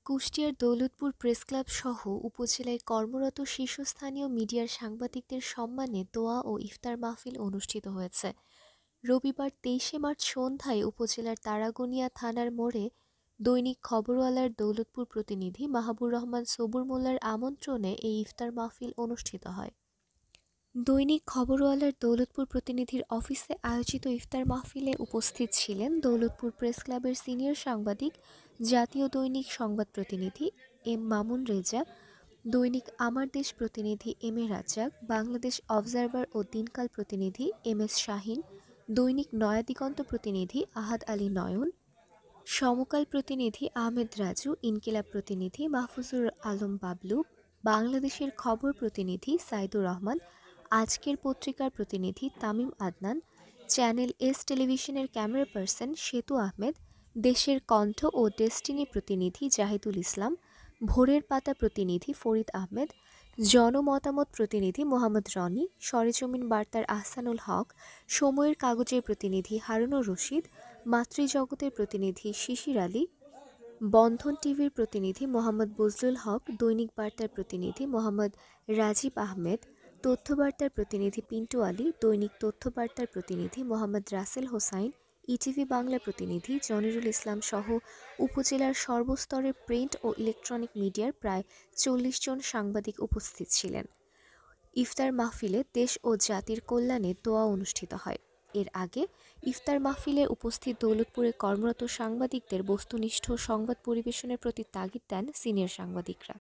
কুষ্টিয়ার দৌলতপুর প্রেসক্লাব সহ উপজেলায় কর্মরত শীর্ষস্থানীয় মিডিয়ার সাংবাদিকদের সম্মানে দোয়া ও ইফতার মাহফিল অনুষ্ঠিত হয়েছে। রবিবার ২৩শে মার্চ সন্ধ্যায় উপজেলার তারাগনিয়া থানার মোড়ে দৈনিক খবরওয়ালার দৌলতপুর প্রতিনিধি মাহাবুর রহমান সবুর মোল্লার আমন্ত্রণে এই ইফতার মাহফিল অনুষ্ঠিত হয়। দৈনিক খবরওয়ালার দৌলতপুর প্রতিনিধির অফিসে আয়োজিত ইফতার মাহফিলে উপস্থিত ছিলেন দৌলতপুর প্রেসক্লাবের সিনিয়র সাংবাদিক, জাতীয় দৈনিক সংবাদ প্রতিনিধি এম মামুন রেজা, দৈনিক আমার দেশ প্রতিনিধি M A Razzak, Bangladesh observer ও দিনকাল প্রতিনিধি এম এস শাহীন, দৈনিক নয়াদিগন্ত প্রতিনিধি আহাদ আলী নয়ন, সমকাল প্রতিনিধি আহমেদ রাজু, ইনকিলাব প্রতিনিধি মাহফুজুর আলম বাবলু, বাংলাদেশের খবর প্রতিনিধি সাইদুর রহমান, আজকের পত্রিকার প্রতিনিধি তামিম আদনান, চ্যানেল এস টেলিভিশনের ক্যামেরা পার্সন সেতু আহমেদ, দেশের কণ্ঠ ও ডেস্টিনি প্রতিনিধি জাহিদুল ইসলাম, ভোরের পাতা প্রতিনিধি ফরিদ আহমেদ, জনমতামত প্রতিনিধি মোহাম্মদ রনি, সরেজমিন বার্তার আহসানুল হক, সময়ের কাগজের প্রতিনিধি হারুনুর রশিদ, মাতৃজগতের প্রতিনিধি শিশির আলী, বন্ধন টিভির প্রতিনিধি মোহাম্মদ বজলুল হক, দৈনিক বার্তার প্রতিনিধি মোহাম্মদ রাজীব আহমেদ, তথ্যবার্তার প্রতিনিধি পিন্টু আলী, দৈনিক তথ্যবার্তার প্রতিনিধি মোহাম্মদ রাসেল হোসাইন, ইটিভি বাংলা প্রতিনিধি জনিরুল ইসলাম সহ উপজেলার সর্বস্তরের প্রিন্ট ও ইলেকট্রনিক মিডিয়ার প্রায় ৪০ জন সাংবাদিক উপস্থিত ছিলেন। ইফতার মাহফিলে দেশ ও জাতির কল্যাণে দোয়া অনুষ্ঠিত হয়। এর আগে ইফতার মাহফিলে উপস্থিত দৌলতপুরে কর্মরত সাংবাদিকদের বস্তুনিষ্ঠ সংবাদ পরিবেশনের প্রতি তাগিদ দেন সিনিয়র সাংবাদিকরা।